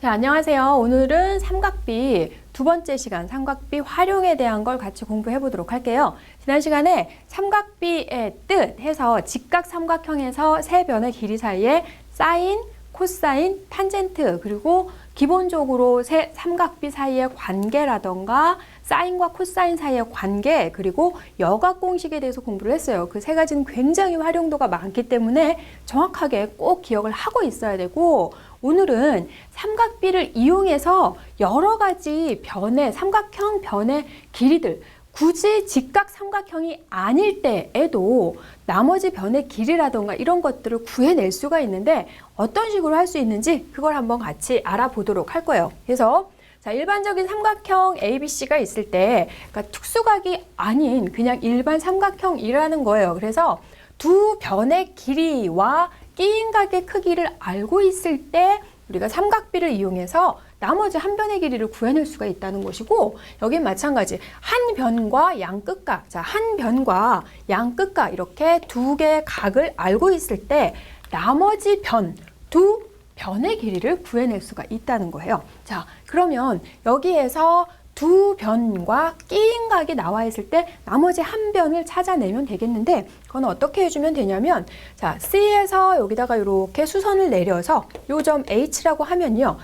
네, 안녕하세요. 오늘은 삼각비 두 번째 시간 삼각비 활용에 대한 걸 같이 공부해 보도록 할게요. 지난 시간에 삼각비의 뜻 해서 직각 삼각형에서 세 변의 길이 사이에 사인, 코사인, 탄젠트 그리고 기본적으로 삼각비 사이의 관계라던가 사인과 코사인 사이의 관계 그리고 여각 공식에 대해서 공부를 했어요. 그 세 가지는 굉장히 활용도가 많기 때문에 정확하게 꼭 기억을 하고 있어야 되고 오늘은 삼각비를 이용해서 여러 가지 변의 삼각형 변의 길이들 굳이 직각 삼각형이 아닐 때에도 나머지 변의 길이라던가 이런 것들을 구해낼 수가 있는데 어떤 식으로 할 수 있는지 그걸 한번 같이 알아보도록 할 거예요. 그래서 자, 일반적인 삼각형 ABC가 있을 때 그러니까 특수각이 아닌 그냥 일반 삼각형이라는 거예요. 그래서 두 변의 길이와 끼인 각의 크기를 알고 있을 때 우리가 삼각비를 이용해서 나머지 한 변의 길이를 구해낼 수가 있다는 것이고 여긴 마찬가지 한 변과 양 끝각 자, 한 변과 양 끝각 이렇게 두 개의 각을 알고 있을 때 나머지 두 변의 길이를 구해낼 수가 있다는 거예요. 자, 그러면 여기에서 두 변과 끼인 각이 나와 있을 때 나머지 한 변을 찾아내면 되겠는데 그건 어떻게 해주면 되냐면 자, C에서 여기다가 이렇게 수선을 내려서 요 점 H라고 하면요.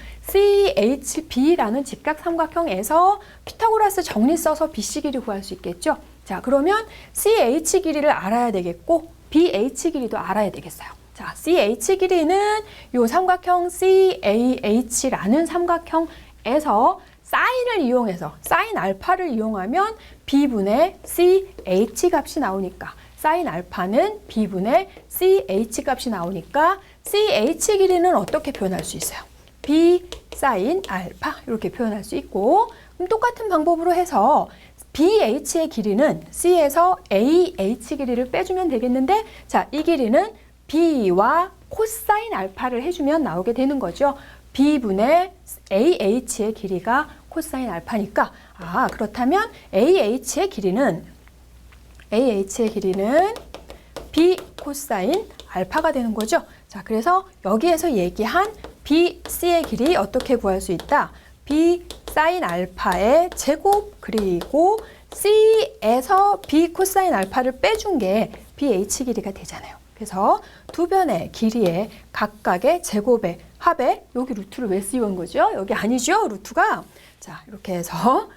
CHB라는 직각삼각형에서 피타고라스 정리 써서 BC 길이 구할 수 있겠죠. 자, 그러면 CH 길이를 알아야 되겠고 BH 길이도 알아야 되겠어요. 자, CH 길이는 요 삼각형 CAH라는 삼각형에서 사인을 이용해서 사인 알파를 이용하면 B분의 CH 값이 나오니까 사인 알파는 B분의 CH 값이 나오니까 CH 길이는 어떻게 표현할 수 있어요? B 사인 알파 이렇게 표현할 수 있고 그럼 똑같은 방법으로 해서 BH의 길이는 C에서 AH 길이를 빼주면 되겠는데 자, 이 길이는 B와 코사인 알파를 해주면 나오게 되는 거죠. B분의 AH의 길이가 코사인 알파니까 그렇다면 AH의 길이는 B 코사인 알파가 되는 거죠. 자, 그래서 여기에서 얘기한 BC의 길이 어떻게 구할 수 있다? B 사인 알파의 제곱 그리고 C에서 B 코사인 알파를 빼준 게 BH 길이가 되잖아요. 그래서 두 변의 길이의 각각의 제곱의 합에 여기 루트를 왜 씌운 거죠? 여기 아니죠? 루트가 자, 이렇게 해서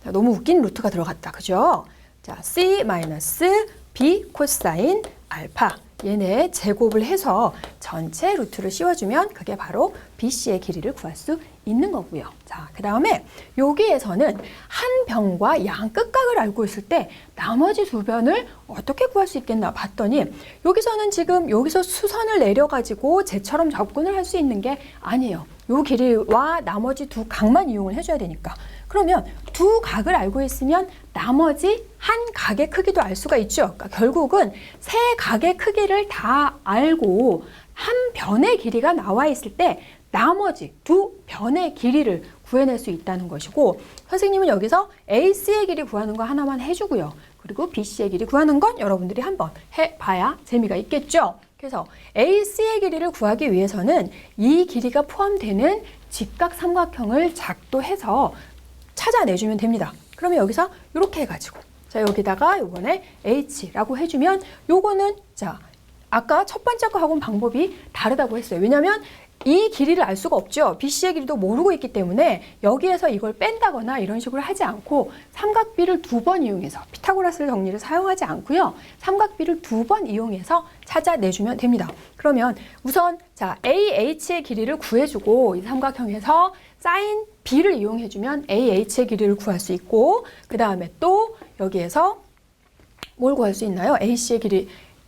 자, 너무 웃긴 루트가 들어갔다. 그죠? 자, C-B 코사인 알파 얘네 제곱을 해서 전체 루트를 씌워주면 그게 바로 BC의 길이를 구할 수 있는 거고요. 자, 그 다음에 여기에서는 한 변과 양 끝각을 알고 있을 때 나머지 두 변을 어떻게 구할 수 있겠나 봤더니 여기서는 지금 여기서 수선을 내려가지고 쟤처럼 접근을 할 수 있는 게 아니에요. 요 길이와 나머지 두 각만 이용을 해줘야 되니까. 그러면 두 각을 알고 있으면 나머지 한 각의 크기도 알 수가 있죠. 그러니까 결국은 세 각의 크기를 다 알고 한 변의 길이가 나와 있을 때 나머지 두 변의 길이를 구해낼 수 있다는 것이고 선생님은 여기서 AC의 길이 구하는 거 하나만 해주고요. 그리고 BC의 길이 구하는 건 여러분들이 한번 해봐야 재미가 있겠죠. 그래서 AC의 길이를 구하기 위해서는 이 길이가 포함되는 직각삼각형을 작도해서 찾아내주면 됩니다. 그러면 여기서 이렇게 해가지고 자, 여기다가 요번에 H라고 해주면 요거는 자, 아까 첫 번째 거하고는 방법이 다르다고 했어요. 왜냐하면 이 길이를 알 수가 없죠. BC의 길이도 모르고 있기 때문에 여기에서 이걸 뺀다거나 이런 식으로 하지 않고 삼각비를 두 번 이용해서 피타고라스 정리를 사용하지 않고요. 삼각비를 두 번 이용해서 찾아내주면 됩니다. 그러면 우선 자, AH의 길이를 구해주고 이 삼각형에서 사인 B를 이용해주면 AH의 길이를 구할 수 있고 그 다음에 또 여기에서 뭘 구할 수 있나요?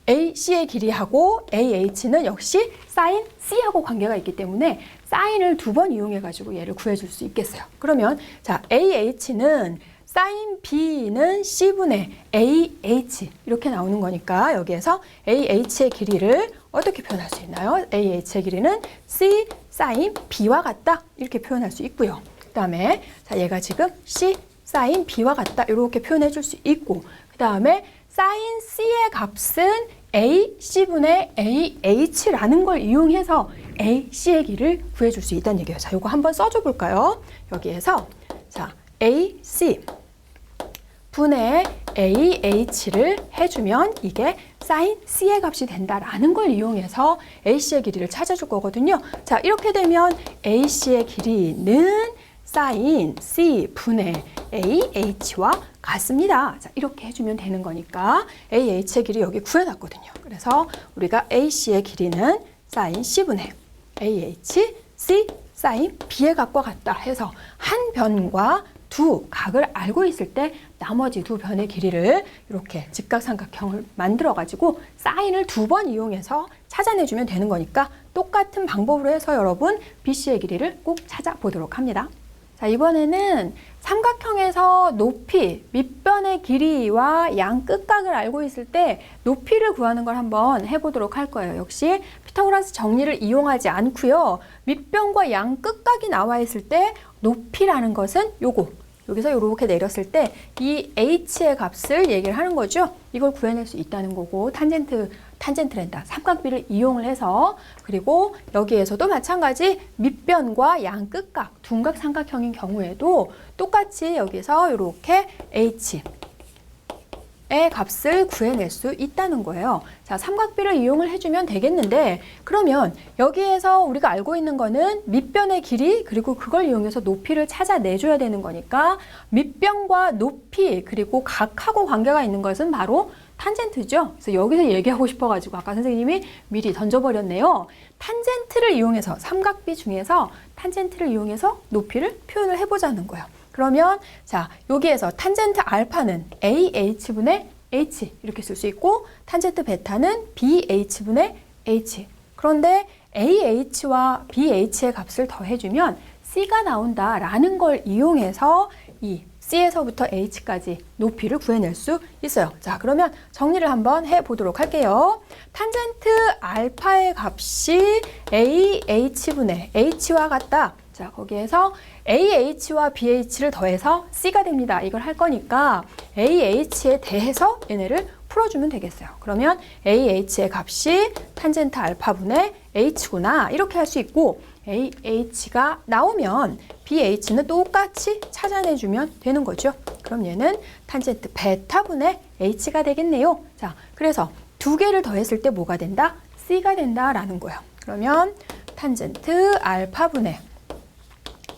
AC의 길이하고 AH는 역시 사인 C하고 관계가 있기 때문에 사인을 두 번 이용해가지고 얘를 구해줄 수 있겠어요. 그러면 자, AH는 사인 B는 C분의 AH 이렇게 나오는 거니까 여기에서 AH의 길이를 어떻게 표현할 수 있나요? AH의 길이는 C 사인 B와 같다 이렇게 표현할 수 있고요. 그 다음에 자, 얘가 지금 C 사인 B와 같다 이렇게 표현해 줄 수 있고 그 다음에 사인 C의 값은 A, C분의 AH라는 걸 이용해서 AC의 길이를 구해줄 수 있다는 얘기예요. 자, 이거 한번 써줘 볼까요? 여기에서 자, AC 분의 AH를 해주면 이게 sin C의 값이 된다라는 걸 이용해서 AC의 길이를 찾아줄 거거든요. 자, 이렇게 되면 AC의 길이는 sin C 분의 AH와 같습니다. 자, 이렇게 해주면 되는 거니까 AH의 길이 여기 구해놨거든요. 그래서 우리가 AC의 길이는 sin C분의 AH C sin B의 값과 같다 해서 한 변과 두 각을 알고 있을 때 나머지 두 변의 길이를 이렇게 직각삼각형을 만들어가지고 사인을 두 번 이용해서 찾아내주면 되는 거니까 똑같은 방법으로 해서 여러분 BC의 길이를 꼭 찾아보도록 합니다. 자, 이번에는 삼각형에서 높이, 밑변의 길이와 양 끝각을 알고 있을 때 높이를 구하는 걸 한번 해보도록 할 거예요. 역시 피타고라스 정리를 이용하지 않고요. 밑변과 양 끝각이 나와 있을 때 높이라는 것은 여기서 이렇게 내렸을 때 이 h의 값을 얘기를 하는 거죠. 이걸 구해낼 수 있다는 거고 탄젠트랜다. 삼각비를 이용을 해서 그리고 여기에서도 마찬가지 밑변과 양 끝각 둔각 삼각형인 경우에도 똑같이 여기서 이렇게 h의 값을 구해낼 수 있다는 거예요. 자, 삼각비를 이용을 해주면 되겠는데 그러면 여기에서 우리가 알고 있는 거는 밑변의 길이 그리고 그걸 이용해서 높이를 찾아내줘야 되는 거니까 밑변과 높이 그리고 각하고 관계가 있는 것은 바로 탄젠트죠. 그래서 여기서 얘기하고 싶어가지고 아까 선생님이 미리 던져버렸네요. 탄젠트를 이용해서 삼각비 중에서 탄젠트를 이용해서 높이를 표현을 해보자는 거예요. 그러면 자, 여기에서 탄젠트 알파는 AH분의 H 이렇게 쓸 수 있고 탄젠트 베타는 BH분의 H. 그런데 AH와 BH의 값을 더해주면 C가 나온다라는 걸 이용해서 이 C에서부터 H까지 높이를 구해낼 수 있어요. 자, 그러면 정리를 한번 해보도록 할게요. 탄젠트 알파의 값이 AH분의 H와 같다. 자, 거기에서 AH와 BH를 더해서 C가 됩니다. 이걸 할 거니까 AH에 대해서 얘네를 풀어주면 되겠어요. 그러면 AH의 값이 탄젠트 알파분의 H구나 이렇게 할 수 있고 AH가 나오면 BH는 똑같이 찾아내주면 되는 거죠. 그럼 얘는 탄젠트 베타분의 H가 되겠네요. 자, 그래서 두 개를 더했을 때 뭐가 된다? C가 된다라는 거예요. 그러면 탄젠트 알파분의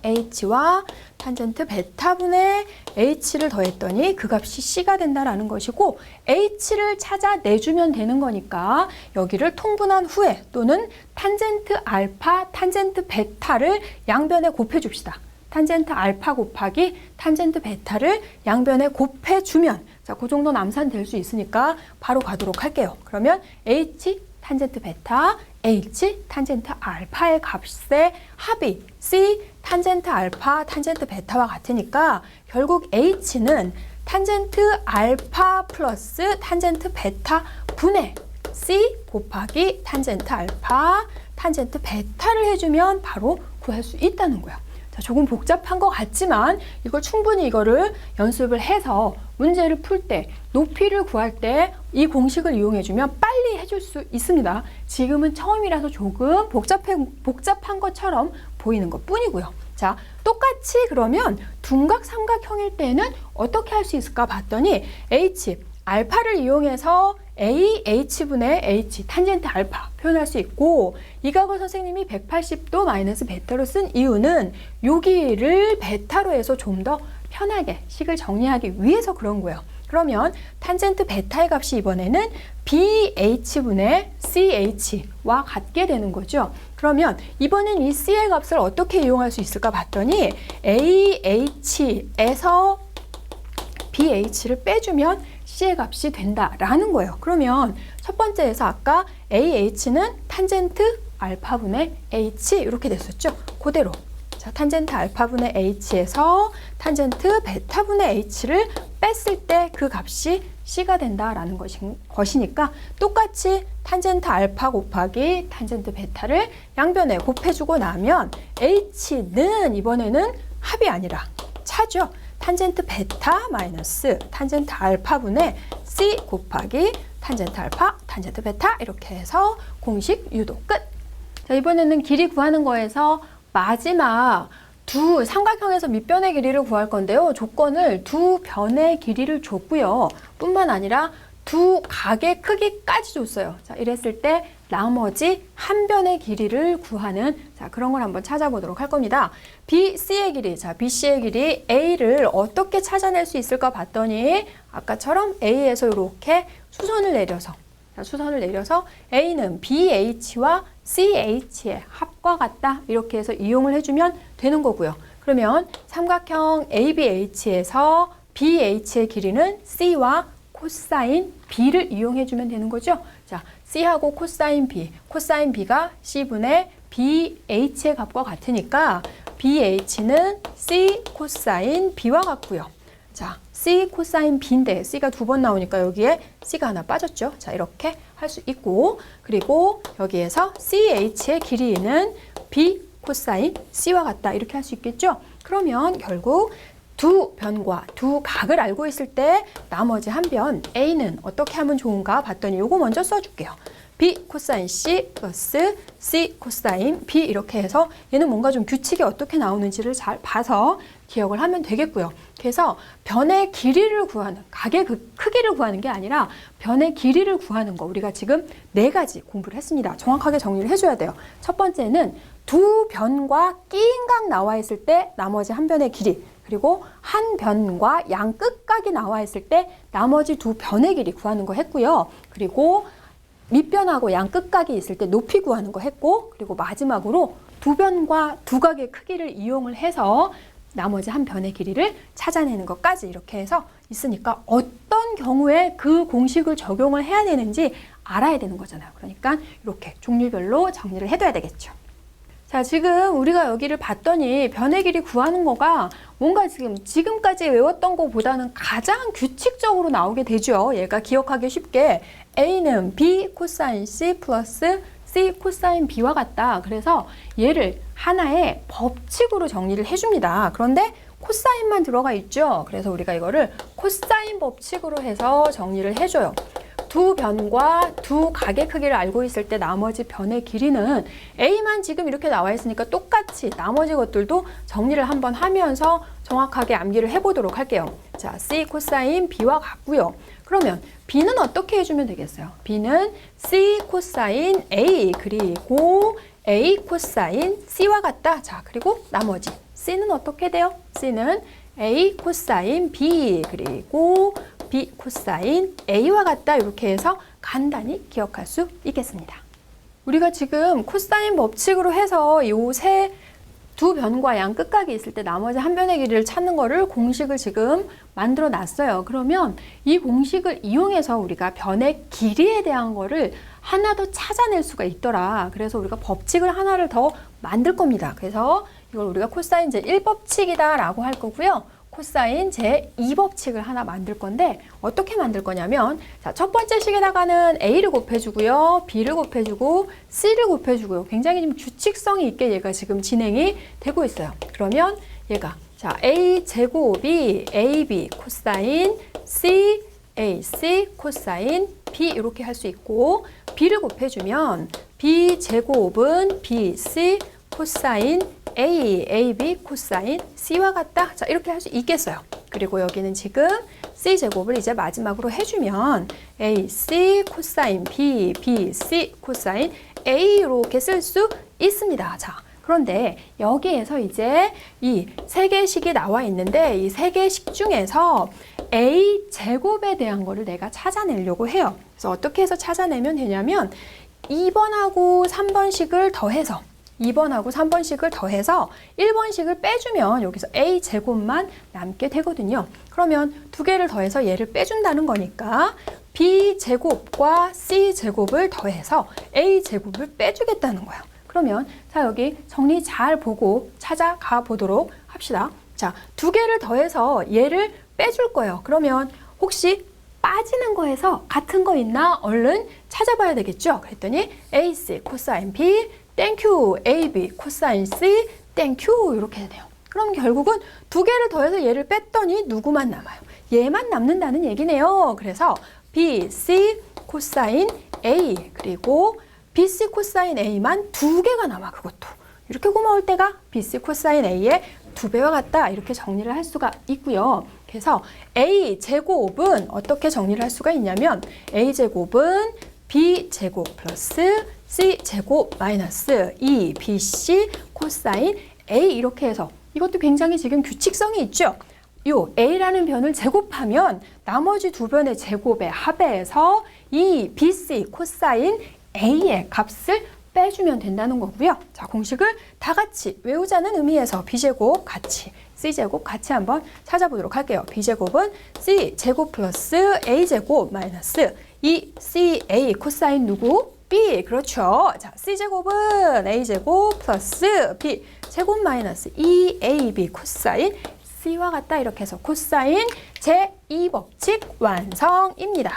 H와 탄젠트 베타분의 H를 더했더니 그 값이 C가 된다라는 것이고 H를 찾아내주면 되는 거니까 여기를 통분한 후에 또는 탄젠트 알파, 탄젠트 베타를 양변에 곱해줍시다. 탄젠트 알파 곱하기 탄젠트 베타를 양변에 곱해주면 자, 그 정도는 암산될 수 있으니까 바로 가도록 할게요. 그러면 H 탄젠트 베타, H 탄젠트 알파의 값의 합이 C 탄젠트 알파, 탄젠트 베타와 같으니까 결국 H는 탄젠트 알파 플러스 탄젠트 베타 분의 C 곱하기 탄젠트 알파, 탄젠트 베타를 해주면 바로 구할 수 있다는 거예요. 자, 조금 복잡한 것 같지만 충분히 이거를 연습을 해서 문제를 풀 때, 높이를 구할 때 이 공식을 이용해주면 빨리 해줄 수 있습니다. 지금은 처음이라서 조금 복잡한 것처럼 보이는 것 뿐이고요. 자, 똑같이 그러면 둔각 삼각형일 때는 어떻게 할 수 있을까 봤더니 H, 알파를 이용해서 AH분의 H, 탄젠트 알파 표현할 수 있고 이 각을 선생님이 180도 마이너스 베타로 쓴 이유는 여기를 베타로 해서 좀 더 편하게 식을 정리하기 위해서 그런 거예요. 그러면 탄젠트 베타의 값이 이번에는 BH분의 CH와 같게 되는 거죠. 그러면 이번엔 이 C의 값을 어떻게 이용할 수 있을까 봤더니 AH에서 BH를 빼주면 C의 값이 된다라는 거예요. 그러면 첫 번째에서 아까 AH는 탄젠트 알파분의 H 이렇게 됐었죠. 그대로 자, 탄젠트 알파분의 H에서 탄젠트 베타분의 H를 뺐을 때 그 값이 C가 된다라는 것이니까 똑같이 탄젠트 알파 곱하기 탄젠트 베타를 양변에 곱해주고 나면 H는 이번에는 합이 아니라 차죠. 탄젠트 베타 마이너스 탄젠트 알파분의 C 곱하기 탄젠트 알파, 탄젠트 베타 이렇게 해서 공식 유도 끝! 자, 이번에는 길이 구하는 거에서 마지막 두 삼각형에서 밑변의 길이를 구할 건데요. 조건을 두 변의 길이를 줬고요. 뿐만 아니라 두 각의 크기까지 줬어요. 자, 이랬을 때 나머지 한 변의 길이를 구하는 그런 걸 한번 찾아보도록 할 겁니다. BC의 길이, BC의 길이 A를 어떻게 찾아낼 수 있을까 봤더니 아까처럼 A에서 이렇게 수선을 내려서 A는 BH와 CH의 합과 같다 이렇게 해서 이용을 해주면 되는 거고요. 그러면 삼각형 ABH에서 BH의 길이는 C와 코사인 B를 이용해주면 되는 거죠. 자, C하고 코사인 B가 C분의 BH의 값과 같으니까 BH는 C 코사인 B와 같고요. 자, C 코사인 B인데 C가 두 번 나오니까 여기에 C가 하나 빠졌죠. 자, 이렇게 할 수 있고, 그리고 여기에서 CH의 길이는 B 코사인 C와 같다 이렇게 할 수 있겠죠. 그러면 결국 두 변과 두 각을 알고 있을 때 나머지 한 변 A는 어떻게 하면 좋은가 봤더니 요거 먼저 써줄게요. B 코사인 C 플러스 C 코사인 B 이렇게 해서 얘는 뭔가 좀 규칙이 어떻게 나오는지를 잘 봐서 기억을 하면 되겠고요. 그래서 변의 길이를 구하는, 각의 크기를 구하는 게 아니라 변의 길이를 구하는 거 우리가 지금 4가지 공부를 했습니다. 정확하게 정리를 해줘야 돼요. 첫 번째는 두 변과 끼인 각 나와 있을 때 나머지 한 변의 길이, 그리고 한 변과 양 끝각이 나와 있을 때 나머지 두 변의 길이 구하는 거 했고요. 그리고 밑변하고 양 끝각이 있을 때 높이 구하는 거 했고, 그리고 마지막으로 두 변과 두 각의 크기를 이용을 해서 나머지 한 변의 길이를 찾아내는 것까지 이렇게 해서 있으니까 어떤 경우에 그 공식을 적용을 해야 되는지 알아야 되는 거잖아요. 그러니까 이렇게 종류별로 정리를 해둬야 되겠죠. 자, 지금 우리가 여기를 봤더니 변의 길이 구하는 거가 뭔가 지금까지 외웠던 것보다는 가장 규칙적으로 나오게 되죠. 얘가 기억하기 쉽게 A는 B 코사인 C 플러스 C 코사인 B와 같다. 그래서 얘를 하나의 법칙으로 정리를 해줍니다. 그런데 코사인만 들어가 있죠. 그래서 우리가 이거를 코사인 법칙으로 해서 정리를 해줘요. 두 변과 두 각의 크기를 알고 있을 때 나머지 변의 길이는 A만 지금 이렇게 나와 있으니까 똑같이 나머지 것들도 정리를 한번 하면서 정확하게 암기를 해보도록 할게요. 자, C 코사인 B와 같고요. 그러면 B는 어떻게 해주면 되겠어요? B는 C 코사인 A 그리고 A 코사인 C와 같다. 자, 그리고 나머지 C는 어떻게 돼요? C는 A 코사인 B 그리고 B 코사인 A와 같다. 이렇게 해서 간단히 기억할 수 있겠습니다. 우리가 지금 코사인 법칙으로 해서 이 두 변과 양 끝각이 있을 때 나머지 한 변의 길이를 찾는 거를 공식을 지금 만들어 놨어요. 그러면 이 공식을 이용해서 우리가 변의 길이에 대한 거를 하나 더 찾아낼 수가 있더라. 그래서 우리가 법칙을 하나를 더 만들 겁니다. 그래서 이걸 우리가 코사인 제1법칙이다 라고 할 거고요. 코사인 제2법칙을 하나 만들 건데 어떻게 만들 거냐면, 자, 첫 번째 식에다가는 A를 곱해주고요. B를 곱해주고 C를 곱해주고요. 굉장히 좀 규칙성이 있게 얘가 지금 진행이 되고 있어요. 그러면 얘가 자, A 제곱이 AB 코사인 C AC 코사인 B 이렇게 할 수 있고, B를 곱해주면 B 제곱은 BC 코사인 A, AB 코사인 C와 같다. 자, 이렇게 할 수 있겠어요. 그리고 여기는 지금 C제곱을 이제 마지막으로 해주면 AC 코사인 B, BC 코사인 A 이렇게 쓸 수 있습니다. 자, 그런데 여기에서 이제 이 세 개의 식이 나와 있는데 이 세 개의 식 중에서 A 제곱에 대한 거를 내가 찾아내려고 해요. 그래서 어떻게 해서 찾아내면 되냐면 2번하고 3번식을 더해서 2번하고 3번식을 더해서 1번식을 빼주면 여기서 A제곱만 남게 되거든요. 그러면 두 개를 더해서 얘를 빼준다는 거니까 B제곱과 C제곱을 더해서 A제곱을 빼주겠다는 거예요. 그러면 자, 여기 정리 잘 보고 찾아가 보도록 합시다. 자, 두 개를 더해서 얘를 빼줄 거예요. 그러면 혹시 빠지는 거에서 같은 거 있나 얼른 찾아봐야 되겠죠. 그랬더니 AC 코사인 B 땡큐 AB 코사인 C 땡큐 이렇게 돼요. 그럼 결국은 두 개를 더해서 얘를 뺐더니 누구만 남아요? 얘만 남는다는 얘기네요. 그래서 B, C 코사인 A 그리고 BC 코사인 A만 2개가 남아. 그것도 이렇게 고마울 때가 BC 코사인 A의 2배와 같다. 이렇게 정리를 할 수가 있고요. 그래서 A제곱은 어떻게 정리를 할 수가 있냐면 A제곱은 B제곱 플러스 C제곱 마이너스 2BC 코사인 A 이렇게 해서 이것도 굉장히 지금 규칙성이 있죠. 요 A라는 변을 제곱하면 나머지 두 변의 제곱의 합에서 이 BC 코사인 A의 값을 빼주면 된다는 거고요. 자, 공식을 다 같이 외우자는 의미에서 B제곱 같이 C제곱 같이 한번 찾아보도록 할게요. B제곱은 C제곱 플러스 A제곱 마이너스 2CA 코사인 누구? B. 그렇죠. 자, C제곱은 A제곱 플러스 B제곱 마이너스 2AB 코사인 C와 같다. 이렇게 해서 코사인 제2법칙 완성입니다.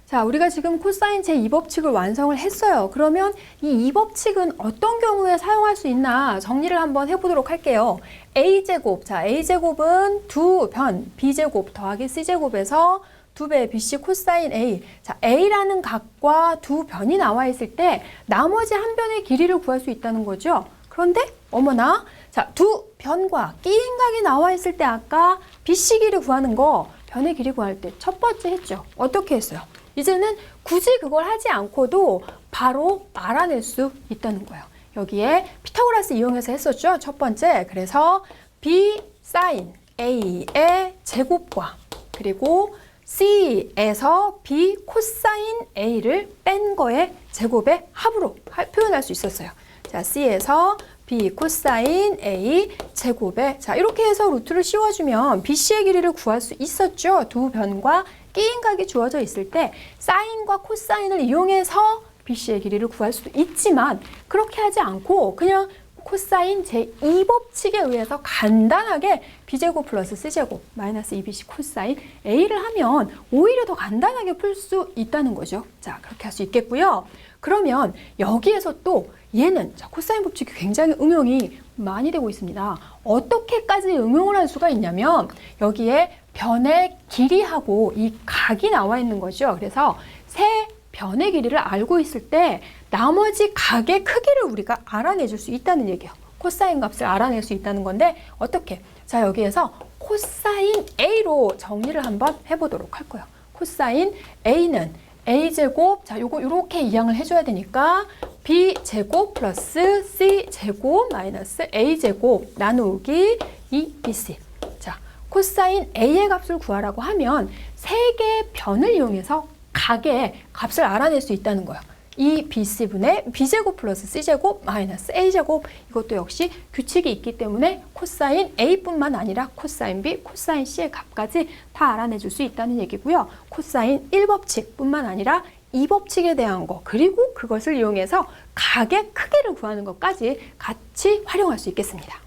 자, 우리가 지금 코사인 제2법칙을 완성을 했어요. 그러면 이 2법칙은 어떤 경우에 사용할 수 있나 정리를 한번 해보도록 할게요. A제곱, 자, A제곱은 두 변, B제곱 더하기 C제곱에서 2배 BC 코사인 A. 자, A라는 각과 두 변이 나와 있을 때 나머지 한 변의 길이를 구할 수 있다는 거죠. 그런데 어머나, 자, 두 변과 끼인 각이 나와 있을 때 아까 BC 길이 구하는 거 변의 길이 구할 때 첫 번째 했죠. 어떻게 했어요? 이제는 굳이 그걸 하지 않고도 바로 알아낼 수 있다는 거예요. 여기에 피타고라스 이용해서 했었죠. 첫 번째. 그래서 B 사인 A의 제곱과 그리고 C에서 B 코사인 A를 뺀 거의 제곱의 합으로 표현할 수 있었어요. 자, C에서 B 코사인 A 제곱에 자 이렇게 해서 루트를 씌워주면 BC의 길이를 구할 수 있었죠. 두 변과 끼인 각이 주어져 있을 때 사인과 코사인을 이용해서 BC의 길이를 구할 수도 있지만 그렇게 하지 않고 그냥 코사인 제2법칙에 의해서 간단하게 B제곱 플러스 C제곱 마이너스 2BC 코사인 A를 하면 오히려 더 간단하게 풀 수 있다는 거죠. 자, 그렇게 할 수 있겠고요. 그러면 여기에서 또 얘는 자, 코사인 법칙이 굉장히 응용이 많이 되고 있습니다. 어떻게까지 응용을 할 수가 있냐면 여기에 변의 길이하고 이 각이 나와 있는 거죠. 그래서 세 변의 길이를 알고 있을 때 나머지 각의 크기를 우리가 알아내줄 수 있다는 얘기예요. 코사인 값을 알아낼 수 있다는 건데 어떻게? 자, 여기에서 코사인 A로 정리를 한번 해보도록 할 거예요. 코사인 A는 A제곱, 자, 요거 요렇게 이항을 해줘야 되니까 B제곱 플러스 C제곱 마이너스 A제곱 나누기 2BC. 자, 코사인 A의 값을 구하라고 하면 세 개의 변을 이용해서 각의 값을 알아낼 수 있다는 거예요. 이 BC분의 B제곱 플러스 C제곱 마이너스 A제곱 이것도 역시 규칙이 있기 때문에 코사인 A뿐만 아니라 코사인 B, 코사인 C의 값까지 다 알아내줄 수 있다는 얘기고요. 코사인 1법칙뿐만 아니라 2법칙에 대한 거 그리고 그것을 이용해서 각의 크기를 구하는 것까지 같이 활용할 수 있겠습니다.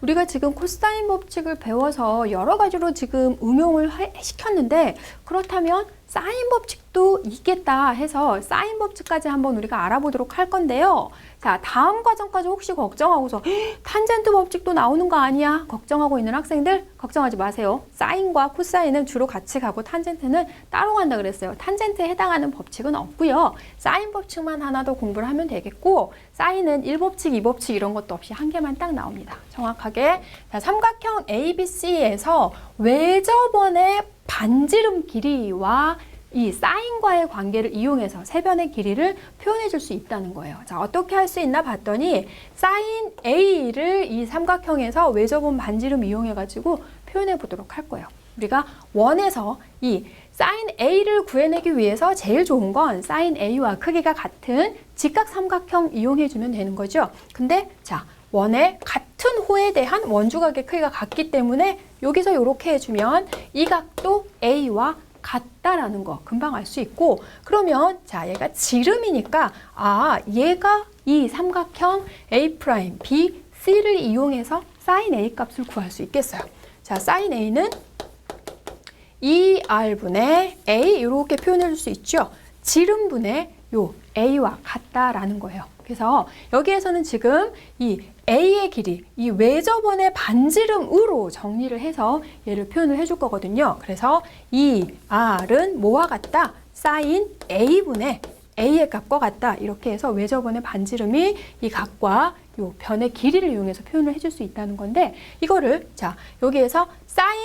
우리가 지금 코사인 법칙을 배워서 여러 가지로 지금 응용을 시켰는데 그렇다면 사인 법칙도 있겠다 해서 사인 법칙까지 한번 우리가 알아보도록 할 건데요. 자, 다음 과정까지 혹시 걱정하고서 탄젠트 법칙도 나오는 거 아니야? 걱정하고 있는 학생들 걱정하지 마세요. 사인과 코사인은 주로 같이 가고 탄젠트는 따로 간다 그랬어요. 탄젠트에 해당하는 법칙은 없고요. 사인 법칙만 하나 더 공부를 하면 되겠고 사인은 1법칙, 2법칙 이런 것도 없이 한 개만 딱 나옵니다. 정확하게. 자, 삼각형 ABC에서 외접원의 반지름 길이와 이 사인과의 관계를 이용해서 세 변의 길이를 표현해 줄 수 있다는 거예요. 자, 어떻게 할 수 있나 봤더니 사인 A를 이 삼각형에서 외접원 반지름 이용해 가지고 표현해 보도록 할 거예요. 우리가 원에서 이 사인 A를 구해내기 위해서 제일 좋은 건 사인 A와 크기가 같은 직각 삼각형 이용해 주면 되는 거죠. 근데 자, 원의 같은 호에 대한 원주각의 크기가 같기 때문에 여기서 이렇게 해주면 이 각도 A와 같다라는 거 금방 알 수 있고 그러면 자 얘가 지름이니까 아 얘가 이 삼각형 A', B, C를 이용해서 사인 A 값을 구할 수 있겠어요. 자, 사인 A는 2R분의 A 이렇게 표현해 줄 수 있죠. 지름분의 요 A와 같다라는 거예요. 그래서 여기에서는 지금 이 A의 길이, 이 외접원의 반지름으로 정리를 해서 얘를 표현을 해줄 거거든요. 그래서 이 R은 뭐와 같다? 사인 A분의 A의 값과 같다. 이렇게 해서 외접원의 반지름이 이 각과 요 변의 길이를 이용해서 표현을 해줄 수 있다는 건데, 이거를 자 여기에서 사인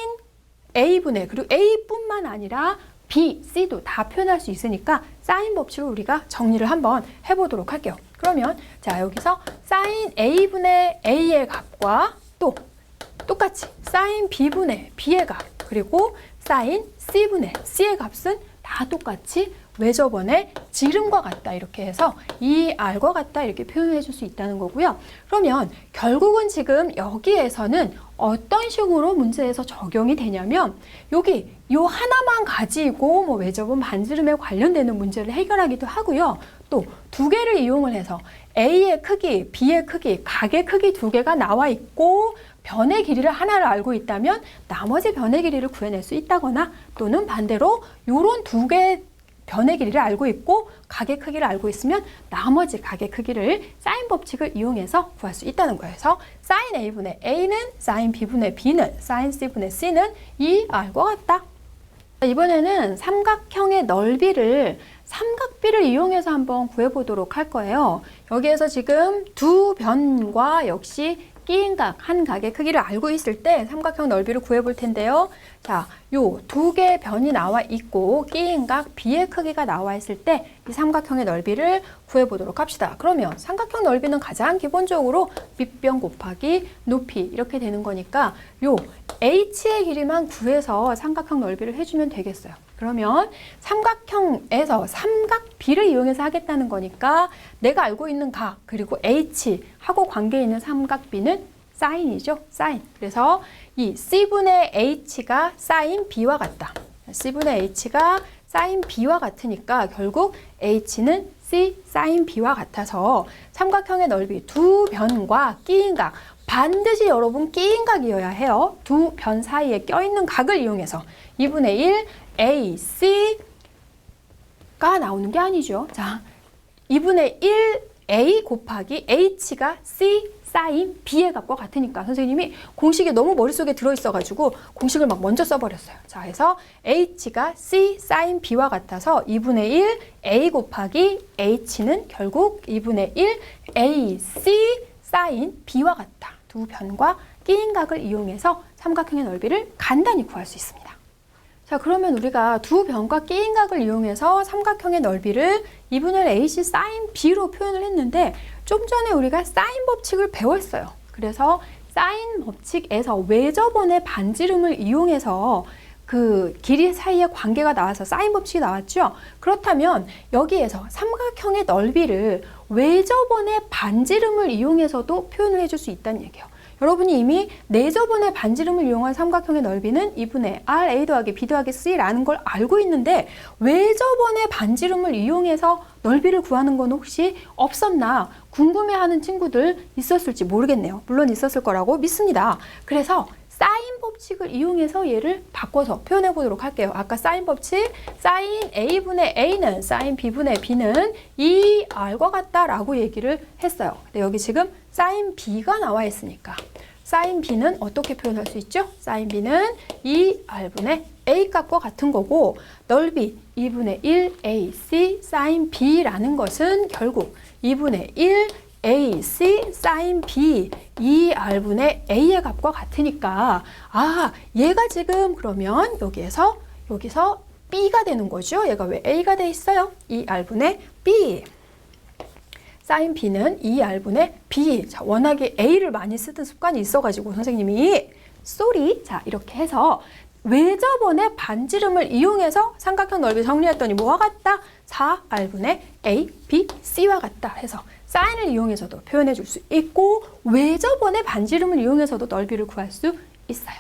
A분의, 그리고 A뿐만 아니라 B, C도 다 표현할 수 있으니까 사인 법칙을 우리가 정리를 한번 해보도록 할게요. 그러면 자 여기서 사인 A분의 A의 값과 또 똑같이 사인 B분의 B의 값, 그리고 사인 C분의 C의 값은 다 똑같이 외접원의 지름과 같다. 이렇게 해서 이 R과 같다. 이렇게 표현해 줄 수 있다는 거고요. 그러면 결국은 지금 여기에서는 어떤 식으로 문제에서 적용이 되냐면, 여기 요 하나만 가지고 뭐 외접원 반지름에 관련되는 문제를 해결하기도 하고요. 또 두 개를 이용을 해서 A의 크기, B의 크기, 각의 크기 두 개가 나와 있고 변의 길이를 하나를 알고 있다면 나머지 변의 길이를 구해낼 수 있다거나, 또는 반대로 요런 두 개의 변의 길이를 알고 있고 각의 크기를 알고 있으면 나머지 각의 크기를 사인 법칙을 이용해서 구할 수 있다는 거예요. 그래서 사인 A분의 A는 사인 B분의 B는 사인 C분의 C는 이 R과 같다. 이번에는 삼각형의 넓이를 삼각비를 이용해서 한번 구해보도록 할 거예요. 여기에서 지금 두 변과 역시 끼인 각, 한 각의 크기를 알고 있을 때 삼각형 넓이를 구해볼 텐데요. 자, 요 두 개의 변이 나와 있고 끼인 각 B의 크기가 나와 있을 때 이 삼각형의 넓이를 구해보도록 합시다. 그러면 삼각형 넓이는 가장 기본적으로 밑변 곱하기 높이 이렇게 되는 거니까 요 H의 길이만 구해서 삼각형 넓이를 해주면 되겠어요. 그러면 삼각형에서 삼각비를 이용해서 하겠다는 거니까 내가 알고 있는 각 그리고 H하고 관계 있는 삼각비는 사인이죠. 사인. 그래서 이 C분의 H가 사인 B와 같다. C분의 H가 사인 B와 같으니까 결국 H는 C 사인 B와 같아서 삼각형의 넓이 두 변과 끼인 각, 반드시 여러분 끼인 각이어야 해요. 두 변 사이에 껴있는 각을 이용해서 2분의 1 AC가 나오는 게 아니죠. 자, 2분의 1 A 곱하기 H가 C 사인 B의 값과 같으니까 선생님이 공식이 너무 머릿속에 들어있어가지고 공식을 막 먼저 써버렸어요. 자, 해서 H가 C 사인 B와 같아서 2분의 1 A 곱하기 H는 결국 2분의 1 AC 사인 B와 같다. 두 변과 끼인 각을 이용해서 삼각형의 넓이를 간단히 구할 수 있습니다. 자, 그러면 우리가 두 변과 끼인 각을 이용해서 삼각형의 넓이를 2분의 1 AC 사인 B로 표현을 했는데, 좀 전에 우리가 사인 법칙을 배웠어요. 그래서 사인 법칙에서 외접원의 반지름을 이용해서 그 길이 사이의 관계가 나와서 사인 법칙이 나왔죠. 그렇다면 여기에서 삼각형의 넓이를 외접원의 반지름을 이용해서도 표현을 해줄 수 있다는 얘기예요. 여러분이 이미 내접원의 반지름을 이용한 삼각형의 넓이는 2분의 R, A 더하기 B 더하기 C라는 걸 알고 있는데, 외접원의 반지름을 이용해서 넓이를 구하는 건 혹시 없었나 궁금해하는 친구들 있었을지 모르겠네요. 물론 있었을 거라고 믿습니다. 그래서 사인 법칙을 이용해서 얘를 바꿔서 표현해 보도록 할게요. 아까 사인 법칙, 사인 A분의 A는 사인 B분의 B는 이 R과 같다라고 얘기를 했어요. 근데 여기 지금 사인 B가 나와 있으니까 사인 B는 어떻게 표현할 수 있죠? 사인 B는 이 R분의 A 값과 같은 거고, 넓이 2분의 1 AC 사인 B라는 것은 결국 2분의 1 AC 사인 B 이 R분의 A의 값과 같으니까, 아, 얘가 지금 그러면 여기서 B가 되는 거죠. 얘가 왜 A가 돼 있어요? 이 R분의 B. 사인 B는 2R분의 B. 자, 워낙에 A를 많이 쓰던 습관이 있어가지고 선생님이 자, 이렇게 해서 외접원의 반지름을 이용해서 삼각형 넓이 정리했더니 뭐와 같다? 4R분의 A, B, C와 같다 해서 사인을 이용해서도 표현해 줄 수 있고, 외접원의 반지름을 이용해서도 넓이를 구할 수 있어요.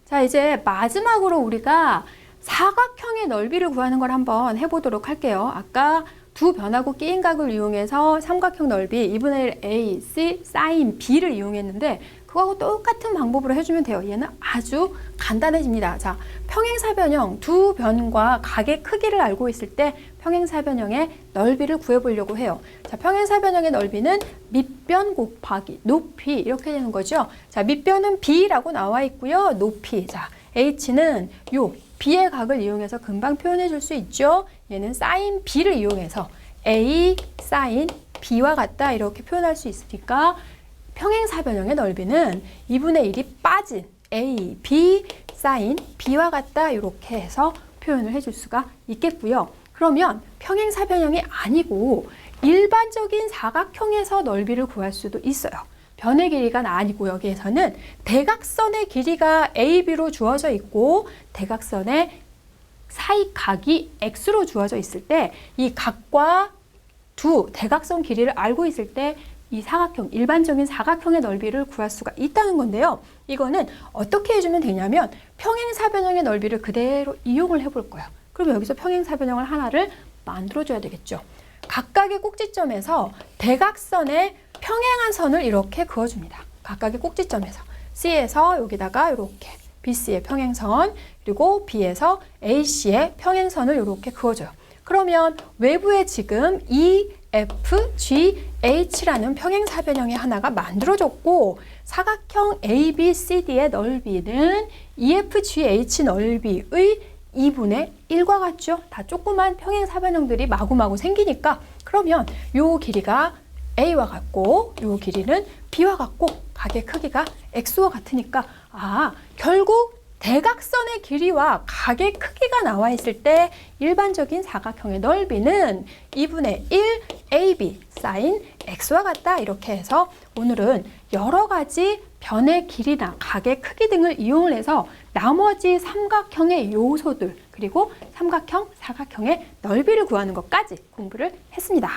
자, 이제 마지막으로 우리가 사각형의 넓이를 구하는 걸 한번 해보도록 할게요. 아까 두 변하고 끼인 각을 이용해서 삼각형 넓이 2분의 1 AC 사인 B를 이용했는데, 그거하고 똑같은 방법으로 해주면 돼요. 얘는 아주 간단해집니다. 자, 평행사변형 두 변과 각의 크기를 알고 있을 때 평행사변형의 넓이를 구해보려고 해요. 자, 평행사변형의 넓이는 밑변 곱하기 높이 이렇게 되는 거죠. 자, 밑변은 B라고 나와 있고요. 높이. 자, H는 요 B의 각을 이용해서 금방 표현해 줄 수 있죠. 얘는 사인 B를 이용해서 A 사인 B와 같다 이렇게 표현할 수 있으니까 평행사변형의 넓이는 2분의 1이 빠진 A, B 사인 B와 같다 이렇게 해서 표현을 해줄 수가 있겠고요. 그러면 평행사변형이 아니고 일반적인 사각형에서 넓이를 구할 수도 있어요. 변의 길이가 아니고 여기에서는 대각선의 길이가 AB로 주어져 있고 대각선의 사이 각이 X로 주어져 있을 때 이 각과 두 대각선 길이를 알고 있을 때 이 사각형, 일반적인 사각형의 넓이를 구할 수가 있다는 건데요. 이거는 어떻게 해주면 되냐면 평행사변형의 넓이를 그대로 이용을 해볼 거예요. 그럼 여기서 평행사변형을 하나를 만들어줘야 되겠죠. 각각의 꼭지점에서 대각선의 평행한 선을 이렇게 그어줍니다. 각각의 꼭지점에서 C에서 여기다가 이렇게 BC의 평행선 그리고 B에서 AC의 평행선을 이렇게 그어줘요. 그러면 외부에 지금 EFGH라는 평행사변형의 하나가 만들어졌고 사각형 ABCD의 넓이는 EFGH 넓이의 2분의 1과 같죠? 다 조그만 평행사변형들이 마구마구 생기니까 그러면 요 길이가 A와 같고 요 길이는 B와 같고 각의 크기가 X와 같으니까 결국 대각선의 길이와 각의 크기가 나와 있을 때 일반적인 사각형의 넓이는 2분의 1 AB 사인 X와 같다 이렇게 해서 오늘은 여러 가지 변의 길이나 각의 크기 등을 이용을 해서 나머지 삼각형의 요소들 그리고 삼각형, 사각형의 넓이를 구하는 것까지 공부를 했습니다.